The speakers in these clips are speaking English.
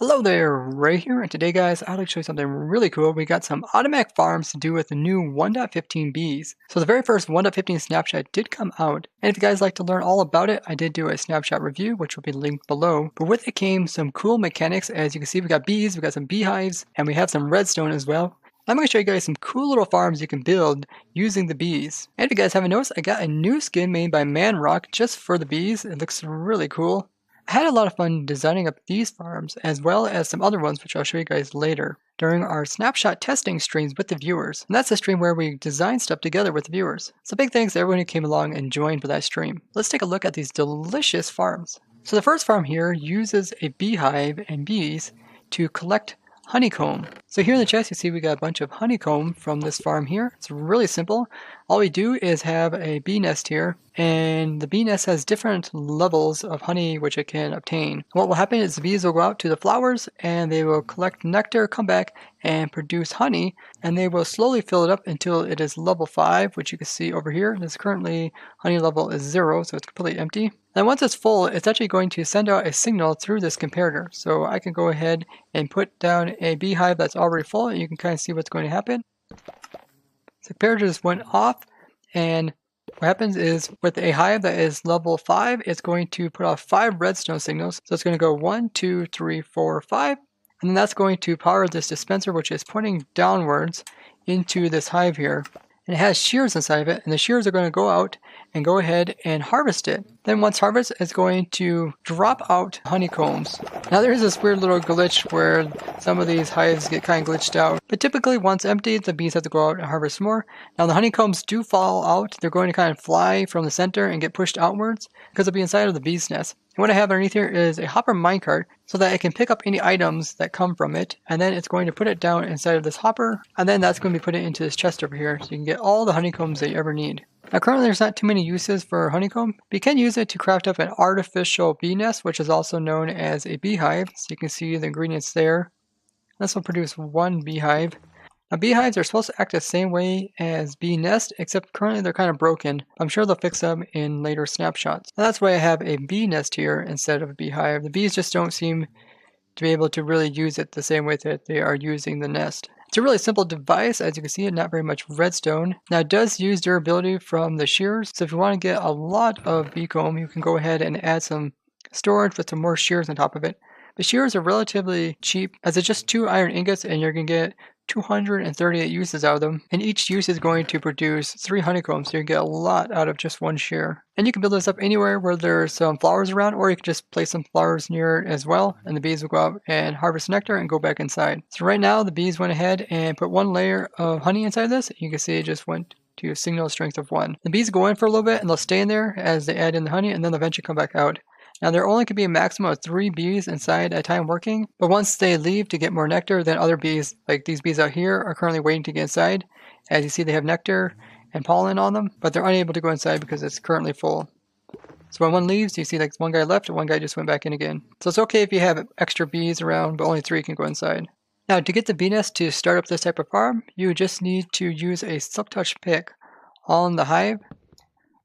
Hello there, Ray here, and today guys, I'd like to show you something really cool. We got some automatic farms to do with the new 1.15 bees. So the very first 1.15 snapshot did come out, and if you guys like to learn all about it, I did do a snapshot review, which will be linked below. But with it came some cool mechanics. As you can see, we got bees, we got some beehives, and we have some redstone as well. I'm going to show you guys some cool little farms you can build using the bees. And if you guys haven't noticed, I got a new skin made by Manrock just for the bees. It looks really cool. I had a lot of fun designing up these farms, as well as some other ones which I'll show you guys later, during our snapshot testing streams with the viewers. And that's a stream where we design stuff together with the viewers. So big thanks to everyone who came along and joined for that stream. Let's take a look at these delicious farms. So the first farm here uses a beehive and bees to collect honeycomb. So here in the chest you see we got a bunch of honeycomb from this farm here. It's really simple. All we do is have a bee nest here, and the bee nest has different levels of honey which it can obtain. What will happen is the bees will go out to the flowers and they will collect nectar, come back and produce honey, and they will slowly fill it up until it is level 5, which you can see over here. This currently honey level is 0, so it's completely empty. And once it's full, it's actually going to send out a signal through this comparator. So I can go ahead and put down a beehive that's already full, and you can kind of see what's going to happen. The comparator just went off, and what happens is with a hive that is level 5, it's going to put off 5 redstone signals. So it's going to go 1, 2, 3, 4, 5. And then that's going to power this dispenser, which is pointing downwards into this hive here. And it has shears inside of it, and the shears are going to go out and go ahead and harvest it. Then once harvested, it's going to drop out honeycombs. Now there's this weird little glitch where some of these hives get kind of glitched out. But typically once emptied, the bees have to go out and harvest more. Now the honeycombs do fall out. They're going to kind of fly from the center and get pushed outwards because they'll be inside of the bee's nest. And what I have underneath here is a hopper minecart so that it can pick up any items that come from it, and then it's going to put it down inside of this hopper, and then that's going to be put into this chest over here so you can get all the honeycombs that you ever need. Now currently there's not too many uses for honeycomb, but you can use it to craft up an artificial bee nest, which is also known as a beehive. So you can see the ingredients there. This will produce 1 beehive. Now beehives are supposed to act the same way as bee nest, except currently they're kind of broken. I'm sure they'll fix them in later snapshots. And that's why I have a bee nest here instead of a beehive. The bees just don't seem to be able to really use it the same way that they are using the nest. It's a really simple device, as you can see, not very much redstone. Now it does use durability from the shears, so if you want to get a lot of bee comb, you can go ahead and add some storage with some more shears on top of it. The shears are relatively cheap, as it's just 2 iron ingots and you're going to get 238 uses out of them, and each use is going to produce 3 honeycombs, so you get a lot out of just 1 shear. And you can build this up anywhere where there's some flowers around, or you can just place some flowers near it as well, and the bees will go out and harvest nectar and go back inside. So right now the bees went ahead and put 1 layer of honey inside this. You can see it just went to a signal strength of 1. The bees go in for a little bit and they'll stay in there as they add in the honey, and then they'll eventually come back out. Now there only can be a maximum of 3 bees inside at a time working, but once they leave to get more nectar, then other bees, like these bees out here, are currently waiting to get inside. As you see, they have nectar and pollen on them, but they're unable to go inside because it's currently full. So when one leaves, you see like 1 guy left and 1 guy just went back in again. So it's okay if you have extra bees around, but only 3 can go inside. Now to get the bee nest to start up this type of farm, you just need to use a silk touch pick on the hive,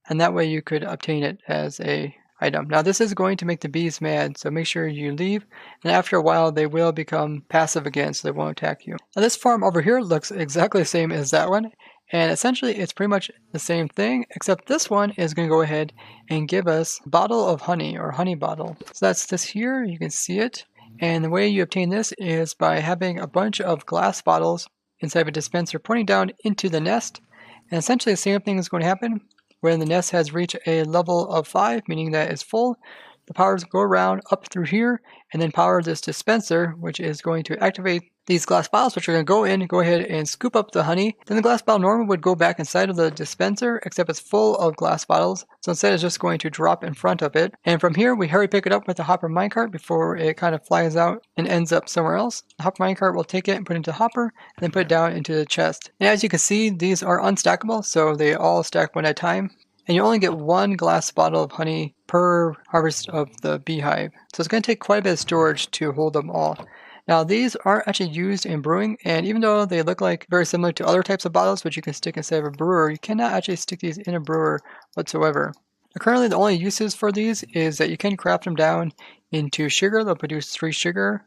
and that way you could obtain it as a item. Now this is going to make the bees mad, so make sure you leave, and after a while they will become passive again, so they won't attack you. Now this farm over here looks exactly the same as that one, and essentially it's pretty much the same thing, except this one is going to go ahead and give us a bottle of honey, or honey bottle. So that's this here, you can see it, and the way you obtain this is by having a bunch of glass bottles inside of a dispenser pointing down into the nest, and essentially the same thing is going to happen. When the nest has reached a level of 5, meaning that it's full, the powers go around up through here and then power this dispenser, which is going to activate these glass bottles, which are going to go in and go ahead and scoop up the honey. Then the glass bottle normally would go back inside of the dispenser, except it's full of glass bottles. So instead it's just going to drop in front of it. And from here, we hurry pick it up with the hopper minecart before it kind of flies out and ends up somewhere else. The hopper minecart will take it and put it into the hopper and then put it down into the chest. And as you can see, these are unstackable, so they all stack one at a time. And you only get 1 glass bottle of honey per harvest of the beehive. So it's going to take quite a bit of storage to hold them all. Now these are actually used in brewing, and even though they look like very similar to other types of bottles which you can stick inside of a brewer, you cannot actually stick these in a brewer whatsoever. Now, currently the only uses for these is that you can craft them down into sugar. They'll produce 3 sugar,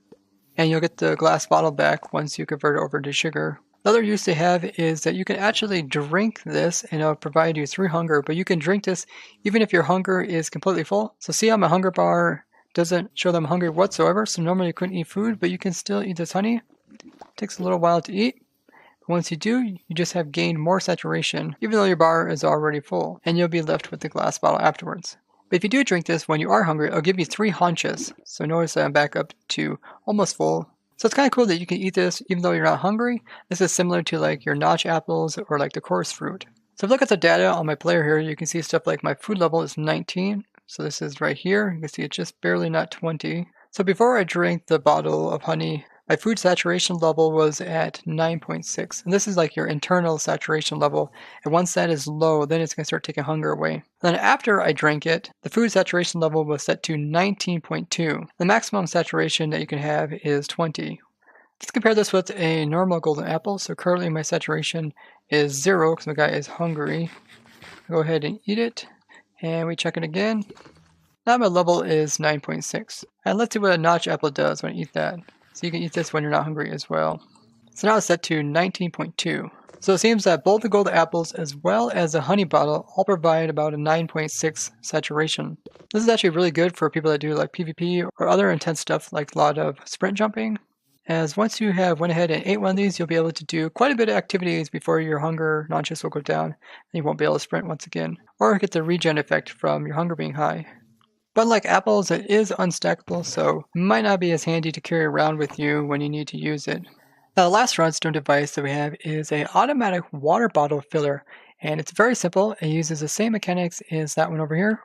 and you'll get the glass bottle back once you convert it over to sugar. The other use they have is that you can actually drink this and it'll provide you 3 hunger, but you can drink this even if your hunger is completely full. So see how my hunger bar doesn't show that I'm hungry whatsoever, so normally you couldn't eat food, but you can still eat this honey. It takes a little while to eat. Once you do, you just have gained more saturation, even though your bar is already full, and you'll be left with the glass bottle afterwards. But if you do drink this when you are hungry, it'll give you 3 haunches. So notice that I'm back up to almost full. So it's kind of cool that you can eat this even though you're not hungry. This is similar to like your notch apples or like the coarse fruit. So if you look at the data on my player here, you can see stuff like my food level is 19. So this is right here. You can see it's just barely not 20. So before I drank the bottle of honey, my food saturation level was at 9.6, and this is like your internal saturation level, and once that is low, then it's going to start taking hunger away. Then after I drank it, the food saturation level was set to 19.2. The maximum saturation that you can have is 20. Let's compare this with a normal golden apple. So currently my saturation is 0 because my guy is hungry. Go ahead and eat it, and we check it again. Now my level is 9.6. And let's see what a notch apple does when I eat that. So you can eat this when you're not hungry as well. So now it's set to 19.2. So it seems that both the golden apples as well as the honey bottle all provide about a 9.6 saturation. This is actually really good for people that do like PvP or other intense stuff like a lot of sprint jumping. As once you have went ahead and ate one of these, you'll be able to do quite a bit of activities before your hunger notches will go down and you won't be able to sprint once again. Or get the regen effect from your hunger being high. But unlike apples, it is unstackable, so it might not be as handy to carry around with you when you need to use it. Now the last Runstone device that we have is an automatic water bottle filler, and it's very simple. It uses the same mechanics as that one over here,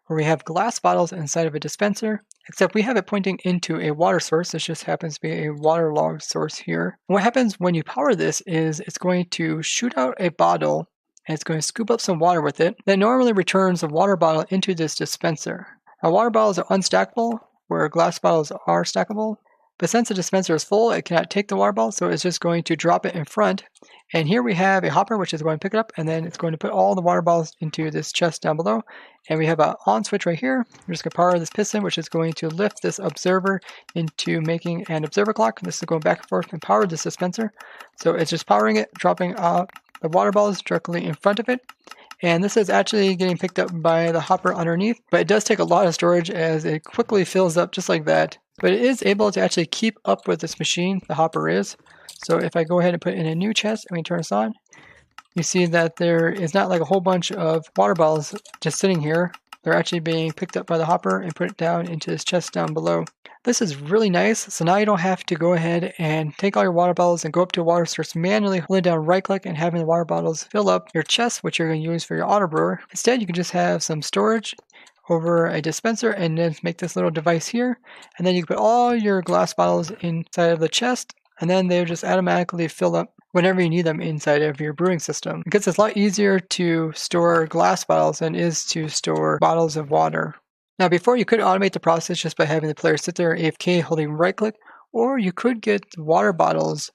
where we have glass bottles inside of a dispenser, except we have it pointing into a water source. This just happens to be a waterlogged source here. And what happens when you power this is it's going to shoot out a bottle, and it's going to scoop up some water with it, that normally returns the water bottle into this dispenser. Now, water bottles are unstackable, where glass bottles are stackable. But since the dispenser is full, it cannot take the water bottle, so it's just going to drop it in front. And here we have a hopper, which is going to pick it up, and then it's going to put all the water bottles into this chest down below. And we have an on switch right here. We're just going to power this piston, which is going to lift this observer into making an observer clock. This is going back and forth and power this dispenser. So it's just powering it, dropping out the water bottles directly in front of it. And this is actually getting picked up by the hopper underneath, but it does take a lot of storage as it quickly fills up just like that. But it is able to actually keep up with this machine, the hopper is. So if I go ahead and put in a new chest and we turn this on, you see that there is not like a whole bunch of water bottles just sitting here. They're actually being picked up by the hopper and put down into this chest down below. This is really nice, so now you don't have to go ahead and take all your water bottles and go up to a water source manually, holding down right click and having the water bottles fill up your chest, which you're going to use for your auto brewer. Instead, you can just have some storage over a dispenser and then make this little device here, and then you can put all your glass bottles inside of the chest, and then they'll just automatically fill up whenever you need them inside of your brewing system. Because it's a lot easier to store glass bottles than it is to store bottles of water. Now before you could automate the process just by having the player sit there AFK holding right click, or you could get water bottles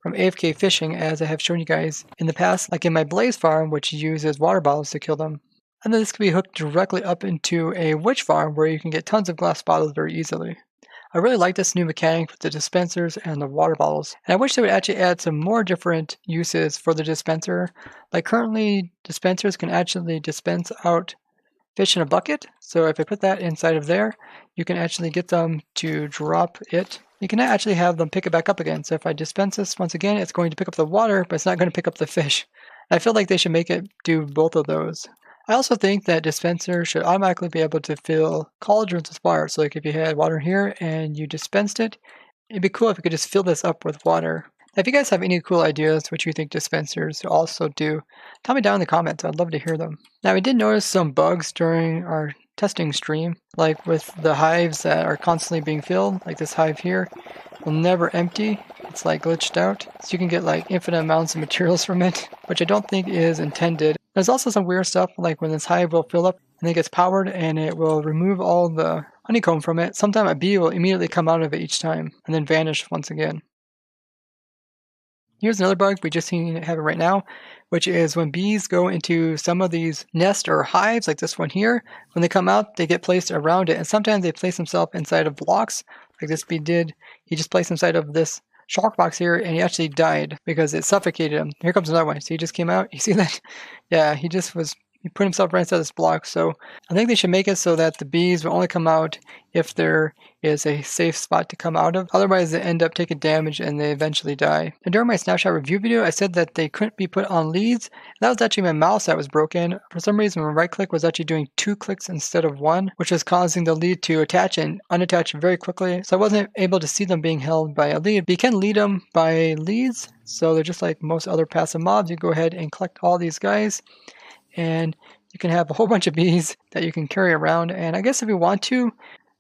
from AFK fishing as I have shown you guys in the past, like in my Blaze farm, which uses water bottles to kill them. And then this can be hooked directly up into a witch farm where you can get tons of glass bottles very easily. I really like this new mechanic with the dispensers and the water bottles, and I wish they would actually add some more different uses for the dispenser. Like currently, dispensers can actually dispense out fish in a bucket, so if I put that inside of there, you can actually get them to drop it. You can actually have them pick it back up again, so if I dispense this once again, it's going to pick up the water, but it's not going to pick up the fish. I feel like they should make it do both of those. I also think that dispensers should automatically be able to fill cauldrons with water. So like if you had water here and you dispensed it, it'd be cool if you could just fill this up with water. Now, if you guys have any cool ideas what you think dispensers also do, tell me down in the comments. I'd love to hear them. Now we did notice some bugs during our testing stream, like with the hives that are constantly being filled, like this hive here will never empty. It's like glitched out, so you can get like infinite amounts of materials from it, which I don't think is intended. There's also some weird stuff like when this hive will fill up and it gets powered and it will remove all the honeycomb from it. Sometimes a bee will immediately come out of it each time and then vanish once again. Here's another bug we just seen it happen right now, which is when bees go into some of these nests or hives, like this one here, when they come out, they get placed around it, and sometimes they place themselves inside of blocks, like this bee did. He just placed inside of this shock box here, and he actually died because it suffocated him. Here comes another one. So he just came out. You see that? Yeah, he put himself right inside this block. So I think they should make it so that the bees will only come out if there is a safe spot to come out of. Otherwise, they end up taking damage and they eventually die. And during my snapshot review video, I said that they couldn't be put on leads. That was actually my mouse that was broken. For some reason, my right click was actually doing 2 clicks instead of 1, which was causing the lead to attach and unattach very quickly. So I wasn't able to see them being held by a lead. But you can lead them by leads. So they're just like most other passive mobs. You go ahead and collect all these guys, and you can have a whole bunch of bees that you can carry around. And I guess if you want to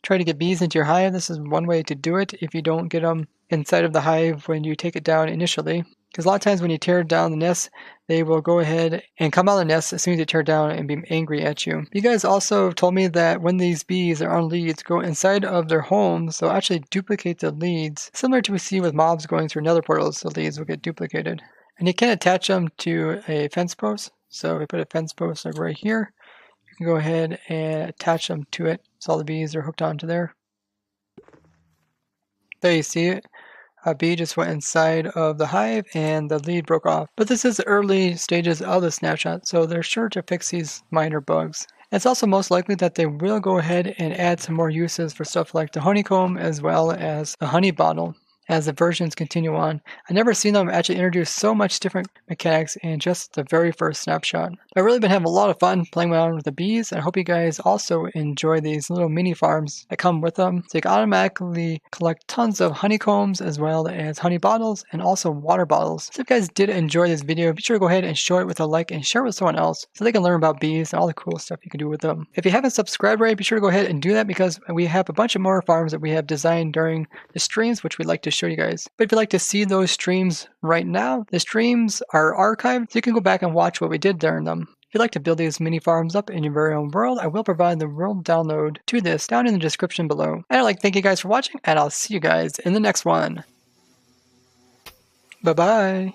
try to get bees into your hive, this is one way to do it if you don't get them inside of the hive when you take it down initially. Because a lot of times when you tear down the nest, they will go ahead and come out of the nest as soon as you tear it down and be angry at you. You guys also told me that when these bees are on leads, go inside of their homes, they'll actually duplicate the leads, similar to what we see with mobs going through nether portals. The leads will get duplicated. And you can attach them to a fence post. So we put a fence post like right here. You can go ahead and attach them to it so all the bees are hooked onto there. There you see it. A bee just went inside of the hive and the lead broke off. But this is the early stages of the snapshot, so they're sure to fix these minor bugs. It's also most likely that they will go ahead and add some more uses for stuff like the honeycomb as well as the honey bottle as the versions continue on. I've never seen them actually introduce so much different mechanics in just the very first snapshot. I've really been having a lot of fun playing around with the bees, and I hope you guys also enjoy these little mini farms that come with them. So you can automatically collect tons of honeycombs as well as honey bottles and also water bottles. So if you guys did enjoy this video, be sure to go ahead and show it with a like and share it with someone else so they can learn about bees and all the cool stuff you can do with them. If you haven't subscribed already, be sure to go ahead and do that because we have a bunch of more farms that we have designed during the streams, which we'd like to show you guys. But if you'd like to see those streams right now, the streams are archived, so you can go back and watch what we did during them. If you'd like to build these mini farms up in your very own world, I will provide the world download to this down in the description below. And I'd like to thank you guys for watching, and I'll see you guys in the next one. Bye-bye.